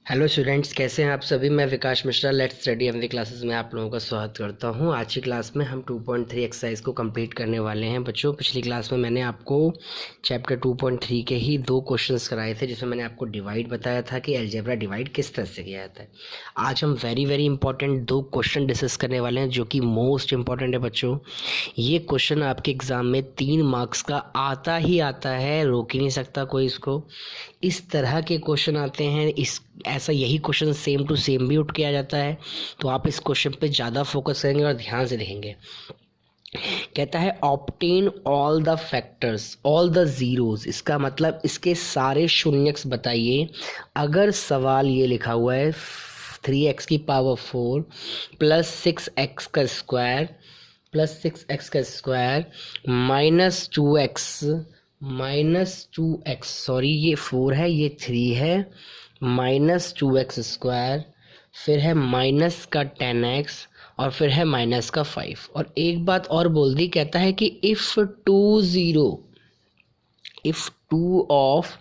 Hello students, कैसे हैं आप सभी। मैं Vikas Mishra let's study MV classes में आप लोगों का स्वागत करता हूं। आज की क्लास में हम 2.3 एक्सरसाइज को कंप्लीट करने वाले हैं। बच्चों, पिछली क्लास में मैंने आपको चैप्टर 2.3 के ही दो क्वेश्चंस कराए थे, जिसमें मैंने आपको डिवाइड बताया था कि अलजेब्रा डिवाइड किस तरह से किया जाता है। आज हम वेरी वेरी इंपॉर्टेंट दो क्वेश्चन डिस्कस करने वाले हैं, जो कि मोस्ट इंपॉर्टेंट है बच्चों। ये क्वेश्चन आपके एग्जाम में 3 मार्क्स का आता ही आता है, रोक ही नहीं सकता कोई इसको। इस तरह के क्वेश्चन आते हैं, इस ऐसा यही क्वेश्चन सेम टू सेम भी उठ के आ जाता है, तो आप इस क्वेश्चन पे ज़्यादा फोकस करेंगे और ध्यान से देखेंगे। कहता है obtain all the factors all the zeros, इसका मतलब इसके सारे शून्यक बताइए। अगर सवाल ये लिखा हुआ है 3x की पावर 4 प्लस 6x का स्क्वायर -2x सॉरी, ये 4 है, ये 3 है, -2x स्क्वायर, फिर है माइनस का 10x, और फिर है माइनस का 5। और एक बात और बोल दी, कहता है कि if two of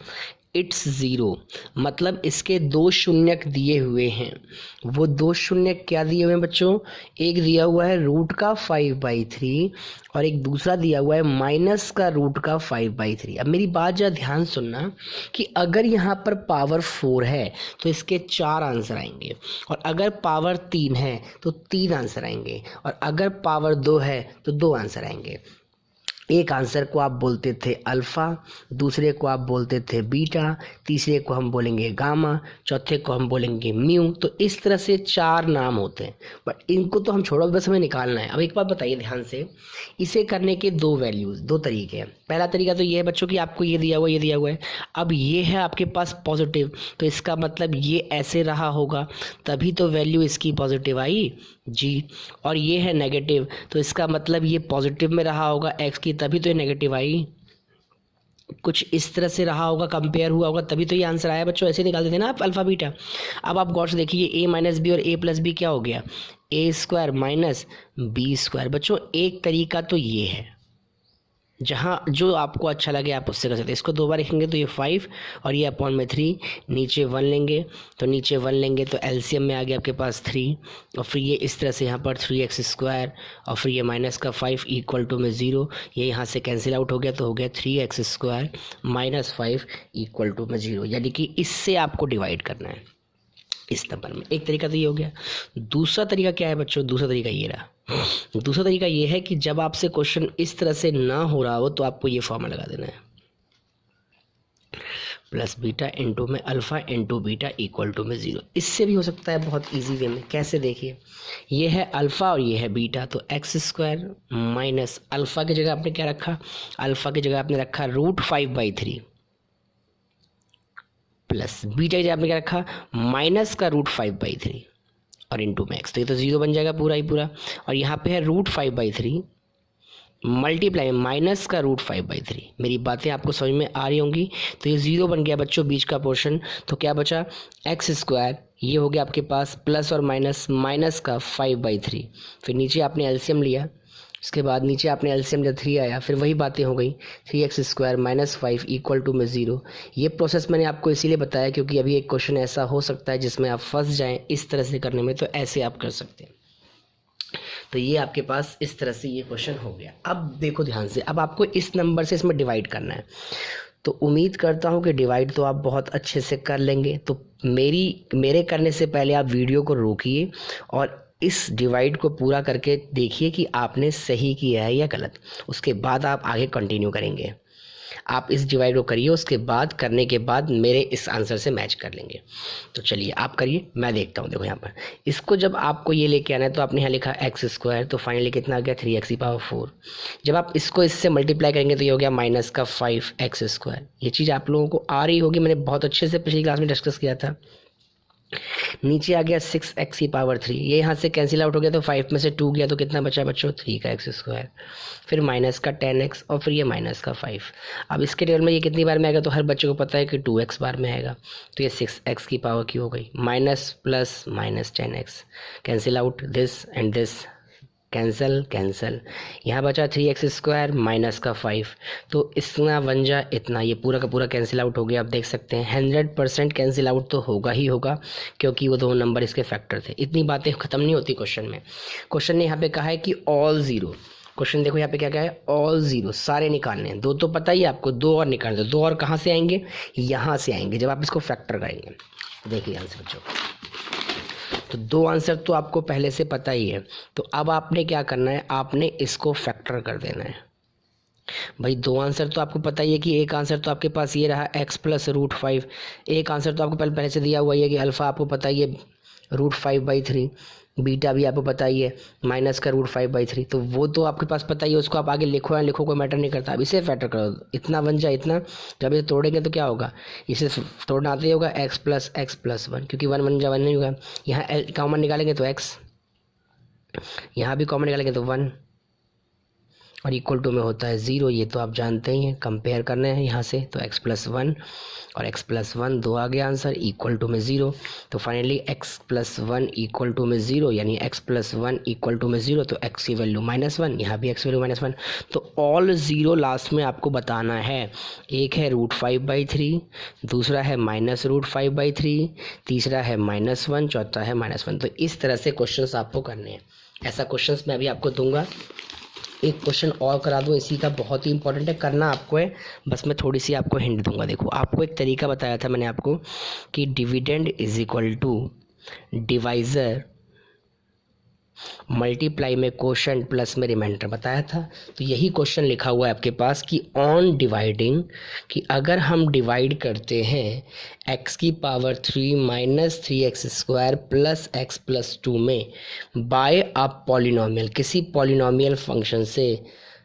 its zero, मतलब इसके दो शून्यक दिए हुए हैं। वो दो शून्यक क्या दिए हुए हैं बच्चों? एक दिया हुआ है रूट का 5/3 और एक दूसरा दिया हुआ है माइनस का रूट का 5/3। अब मेरी बात जरा ध्यान सुनना कि अगर यहाँ पर पावर 4 है तो इसके 4 आंसर आएंगे, और अगर पावर 3 है तो 3 आंसर आएंगे, और अगर पावर 2 है तो 2 आंसर आएंगे। एक आंसर को आप बोलते थे अल्फ़ा, दूसरे को आप बोलते थे बीटा, तीसरे को हम बोलेंगे गामा, चौथे को हम बोलेंगे म्यू। तो इस तरह से 4 नाम होते हैं, बट इनको तो हम छोड़ो, बस हमें निकालना है। अब एक बात बताइए ध्यान से, इसे करने के दो तरीके हैं। पहला तरीका तो ये है बच्चों कि आपको ये दिया हुआ है। अब ये है आपके पास पॉजिटिव, तो इसका मतलब ये ऐसे रहा होगा, तभी तो वैल्यू इसकी पॉजिटिव आई जी। और ये है नेगेटिव, तो इसका मतलब ये पॉजिटिव में रहा होगा एक्स की, तभी तो ये नेगेटिव आई। कुछ इस तरह से रहा होगा, कंपेयर हुआ होगा, तभी तो ये आंसर आया बच्चों। ऐसे निकाल देते ना आप अल्फा बीटा। अब आप गौर से देखिए, ए माइनस बी और ए प्लस बी क्या हो गया? ए स्क्वायर माइनस बी स्क्वायर। बच्चों, एक तरीका तो ये है, जहाँ जो आपको अच्छा लगे आप उससे कर सकते हैं। इसको 2 बार लिखेंगे तो ये 5 और ये अपॉन में 3, नीचे 1 लेंगे तो नीचे 1 लेंगे तो एलसीएम में आ गया आपके पास 3, और फिर ये इस तरह से यहाँ पर 3x स्क्वायर, और फिर ये माइनस का 5 इक्वल टू में 0, ये यहाँ से कैंसिल आउट हो गया, तो हो गया 3x square minus 5 equal to में 0। यानी कि इससे आपको डिवाइड करना है इस नंबर में। एक तरीका तो ये हो गया। दूसरा तरीका क्या है बच्चों? दूसरा तरीका ये रहा। दूसरा तरीका ये है कि जब आपसे क्वेश्चन इस तरह से ना हो रहा हो तो आपको ये फॉर्मूला लगा देना है, प्लस बीटा इंटू में alpha into beta equal to में 0। इससे भी हो सकता है बहुत इजी वे में। कैसे? देखिए, ये है अल्फा और ये है बीटा, तो एक्स स्क्वायर माइनस अल्फा की जगह आपने क्या रखा? अल्फा की जगह आपने रखा रूट 5/3 प्लस बीटा की जगह आपने क्या रखा? माइनस का रूट 5/3 और इंटू में एक्स, तो ये तो 0 बन जाएगा पूरा ही पूरा। और यहाँ पे है रूट 5/3 मल्टीप्लाई माइनस का रूट 5/3। मेरी बातें आपको समझ में आ रही होंगी। तो ये 0 बन गया बच्चों बीच का पोर्शन, तो क्या बचा? एक्स स्क्वायर, ये हो गया आपके पास प्लस और माइनस, माइनस का 5/3, फिर नीचे आपने एलसीएम लिया, उसके बाद नीचे आपने एलसीएम जब 3 आया, फिर वही बातें हो गई, 3x square minus 5 equal to में 0। ये प्रोसेस मैंने आपको इसीलिए बताया क्योंकि अभी एक क्वेश्चन ऐसा हो सकता है जिसमें आप फंस जाएं इस तरह से करने में, तो ऐसे आप कर सकते हैं। तो ये आपके पास इस तरह से ये क्वेश्चन हो गया। अब देखो ध्यान से, अब आपको इस नंबर से इसमें डिवाइड करना है। तो उम्मीद करता हूँ कि डिवाइड तो आप बहुत अच्छे से कर लेंगे। तो मेरे करने से पहले आप वीडियो को रोकिए और इस डिवाइड को पूरा करके देखिए कि आपने सही किया है या गलत। उसके बाद आप आगे कंटिन्यू करेंगे। आप इस डिवाइड को करिए, उसके बाद करने के बाद मेरे इस आंसर से मैच कर लेंगे। तो चलिए आप करिए, मैं देखता हूँ। देखो यहाँ पर इसको जब आपको ये लेके आना है तो आपने यहाँ लिखा एक्स स्क्वायर, तो फाइनली कितना आ गया? 3x⁴। जब आप इसको इससे मल्टीप्लाई करेंगे तो ये हो गया माइनस का 5x स्क्वायर। ये चीज़ आप लोगों को आ रही होगी, मैंने बहुत अच्छे से पिछली क्लास में डिस्कस किया था। नीचे आ गया 6x⁴, ये यहाँ से कैंसिल आउट हो गया, तो 5 में से 2 गया, तो कितना बचा बच्चों? 3 का x स्क्वायर, फिर माइनस का 10x और फिर ये माइनस का 5। अब इसके टेबल में ये कितनी बार में आएगा? तो हर बच्चे को पता है कि 2x बार में आएगा, तो ये 6x⁴ हो गई, minus plus minus 10x, cancel out this and this, cancel cancel, यहाँ बचा 3x² माइनस का 5, तो इतना बन जा इतना, ये पूरा का पूरा कैंसिल आउट हो गया। आप देख सकते हैं 100% कैंसिल आउट तो होगा ही होगा, क्योंकि वो दो नंबर इसके फैक्टर थे। इतनी बातें ख़त्म नहीं होती क्वेश्चन में। क्वेश्चन ने यहाँ पे कहा है कि ऑल ज़ीरो, क्वेश्चन देखो यहाँ पे क्या क्या है, ऑल ज़ीरो सारे निकालने हैं। दो तो पता ही है आपको, दो और निकालने, दो और कहाँ से आएंगे, यहाँ से आएंगे जब आप इसको फैक्टर करेंगे। देखिए आंसर बच्चों, तो दो आंसर तो आपको पहले से पता ही है, तो अब आपने क्या करना है, आपने इसको फैक्टर कर देना है। भाई दो आंसर तो आपको पता ही है कि एक आंसर तो आपके पास ये रहा x+√5, एक आंसर तो आपको पहले से दिया हुआ है कि अल्फ़ा आपको पता ही है √5/3, बीटा भी आपको पता ही है माइनस का √5/3, तो वो तो आपके पास पता ही है, उसको आप आगे लिखो या लिखो कोई मैटर नहीं करता। अब इसे फैक्टर करो, इतना बन जाए इतना, जब इसे तोड़ेंगे तो क्या होगा, इसे तोड़ना आते ही होगा x+x+1, क्योंकि 1 1 जा 1 नहीं होगा, यहाँ कॉमन निकालेंगे तो x, यहाँ भी कॉमन निकालेंगे तो 1, और इक्वल टू में होता है 0, ये तो आप जानते ही हैं। कंपेयर करने हैं यहाँ से, तो x+1 और x+1 दो आ गया आंसर, इक्वल टू में 0, तो फाइनली x+1 इक्वल टू में 0, यानी x+1 इक्वल टू में 0, तो x की वैल्यू -1, यहाँ भी x की वैल्यू -1, तो ऑल ज़ीरो लास्ट में आपको बताना है। एक है √5/3, दूसरा है -√5/3, तीसरा है -1, चौथा है -1। तो इस तरह से क्वेश्चंस आपको करने हैं। ऐसा क्वेश्चंस मैं अभी आपको दूंगा, एक क्वेश्चन और करा दूँ इसी का, बहुत ही इंपॉर्टेंट है, करना आपको है, बस मैं थोड़ी सी आपको हिंट दूंगा। देखो आपको एक तरीका बताया था मैंने आपको कि dividend is equal to divisor multiply में कोशेंट प्लस में रिमाइंडर बताया था। तो यही क्वेश्चन लिखा हुआ है आपके पास कि ऑन डिवाइडिंग, कि अगर हम डिवाइड करते हैं x³ minus 3x² plus x+2 में बाय अ पॉलिनोमियल, किसी पॉलिनोमियल फंक्शन से,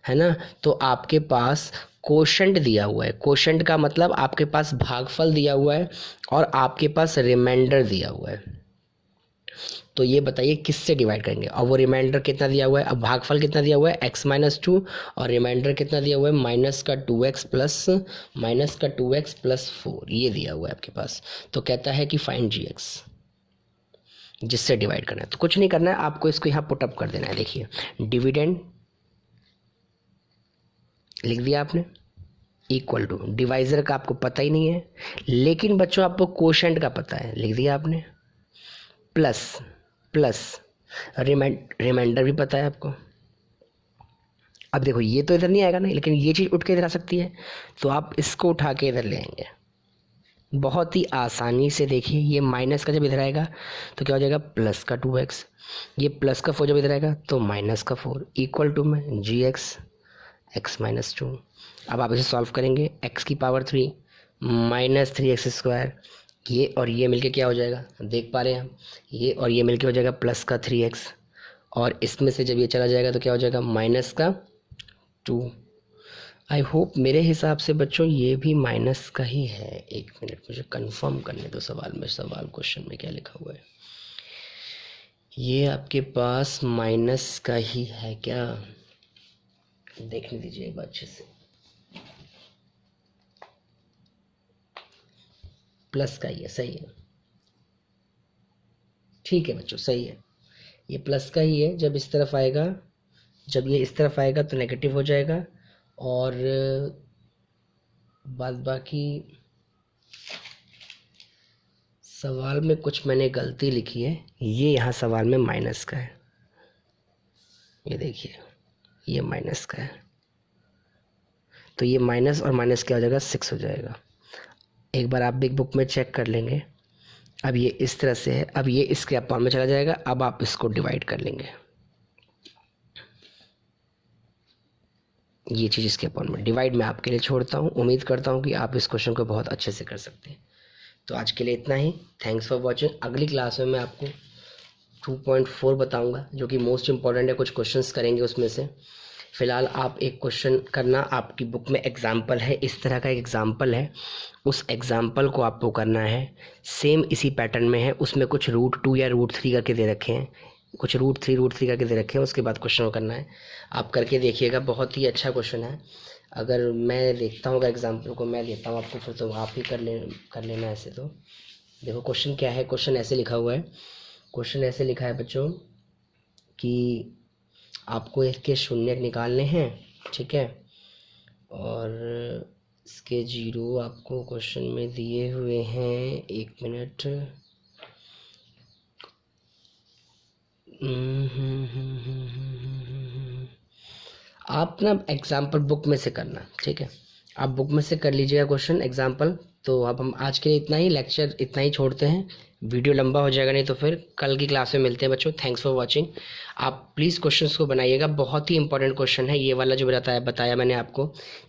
है ना, तो आपके पास कोशेंट दिया हुआ है, कोशेंट का मतलब आपके पास भागफल दिया हुआ है और आपके पास रिमाइंडर दिया हुआ है, तो ये बताइए किससे डिवाइड करेंगे। और वो रिमाइंडर कितना दिया हुआ है, अब भागफल कितना दिया हुआ है x-2, और रिमाइंडर कितना दिया हुआ है -2x प्लस 4, ये दिया हुआ है आपके पास। तो कहता है कि फाइंड gx, जिससे डिवाइड करना है। तो कुछ नहीं करना है आपको, इसको यहाँ पुटअप कर देना है। देखिए डिविडेंड लिख दिया आपने, इक्वल टू डिवाइजर का आपको पता ही नहीं है, लेकिन बच्चों आपको कोशेंट का पता है, लिख दिया आपने, प्लस रिमाइंडर भी पता है आपको। अब देखो ये तो इधर नहीं आएगा ना, लेकिन ये चीज़ उठ के इधर आ सकती है, तो आप इसको उठा के इधर ले आएंगे बहुत ही आसानी से। देखिए ये माइनस का जब इधर आएगा तो क्या हो जाएगा, प्लस का 2x, ये प्लस का 4 जब इधर आएगा तो माइनस का 4, इक्वल टू में gx x-2। अब आप इसे सॉल्व करेंगे, x³ माइनस 3x², ये और ये मिलके क्या हो जाएगा, देख पा रहे हैं हम, ये और ये मिलके हो जाएगा प्लस का 3x, और इसमें से जब ये चला जाएगा तो क्या हो जाएगा -2। आई होप, मेरे हिसाब से बच्चों ये भी माइनस का ही है। एक मिनट मुझे कंफर्म करने दो, सवाल क्वेश्चन में क्या लिखा हुआ है। ये आपके पास माइनस का ही है क्या, देखने दीजिए एक बार अच्छे से। प्लस का ही है, सही है, ठीक है बच्चों, सही है, ये प्लस का ही है। जब इस तरफ आएगा, जब ये इस तरफ आएगा तो नेगेटिव हो जाएगा, और बाद बाकी सवाल में कुछ मैंने गलती लिखी है, ये यहाँ सवाल में माइनस का है, ये देखिए ये माइनस का है, तो ये माइनस और माइनस क्या हो जाएगा, 6 हो जाएगा। एक बार आप बिग बुक में चेक कर लेंगे। अब ये इस तरह से है, अब ये इसके अपॉन में चला जाएगा, अब आप इसको डिवाइड कर लेंगे, ये चीज़ इसके अपॉन में, डिवाइड मैं आपके लिए छोड़ता हूँ। उम्मीद करता हूँ कि आप इस क्वेश्चन को बहुत अच्छे से कर सकते हैं। तो आज के लिए इतना ही, थैंक्स फॉर वॉचिंग। अगली क्लास में मैं आपको 2.4 बताऊँगा, जो कि मोस्ट इम्पॉर्टेंट है, कुछ क्वेश्चंस करेंगे उसमें से। फ़िलहाल आप एक क्वेश्चन करना, आपकी बुक में एग्जाम्पल है, इस तरह का एक एग्जाम्पल है, उस एग्जाम्पल को आपको करना है, सेम इसी पैटर्न में है, उसमें कुछ √2 या √3 करके दे रखे हैं, कुछ √3 करके दे रखे हैं, उसके बाद क्वेश्चन को करना है। आप करके देखिएगा, बहुत ही अच्छा क्वेश्चन है। अगर मैं देखता हूँ, अगर एग्जाम्पल को मैं देता हूँ आपको, फिर तो आप ही कर लेना ऐसे। तो देखो क्वेश्चन क्या है, क्वेश्चन ऐसे लिखा हुआ है, क्वेश्चन ऐसे लिखा है बच्चों कि आपको इसके शून्य निकालने हैं, ठीक है। और इसके जीरो आपको क्वेश्चन में दिए हुए हैं, 1 मिनट। आप ना एग्जाम्पल बुक में से करना, ठीक है। आप बुक में से कर लीजिएगा क्वेश्चन एग्जाम्पल। तो अब हम आज के लिए इतना ही, लेक्चर इतना ही छोड़ते हैं, वीडियो लंबा हो जाएगा, नहीं तो फिर कल की क्लास में मिलते हैं बच्चों। Thanks for watching. आप प्लीज़ क्वेश्चंस को बनाइएगा, बहुत ही इंपॉर्टेंट क्वेश्चन है ये वाला जो बताया मैंने आपको।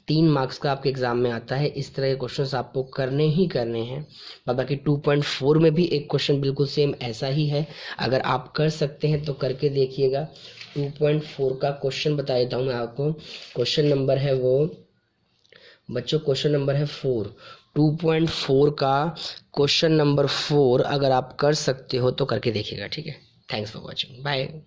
3 मार्क्स का आपके एग्जाम में आता है, इस तरह के क्वेश्चंस आपको करने ही करने हैं। बाकी 2.4 में भी एक क्वेश्चन बिल्कुल सेम ऐसा ही है, अगर आप कर सकते हैं तो करके देखिएगा। 2.4 का क्वेश्चन बता देता हूँ मैं आपको। क्वेश्चन नंबर है वो बच्चों, क्वेश्चन नंबर है 4। 2.4 का क्वेश्चन नंबर 4 अगर आप कर सकते हो तो करके देखिएगा, ठीक है। Thanks for watching, bye.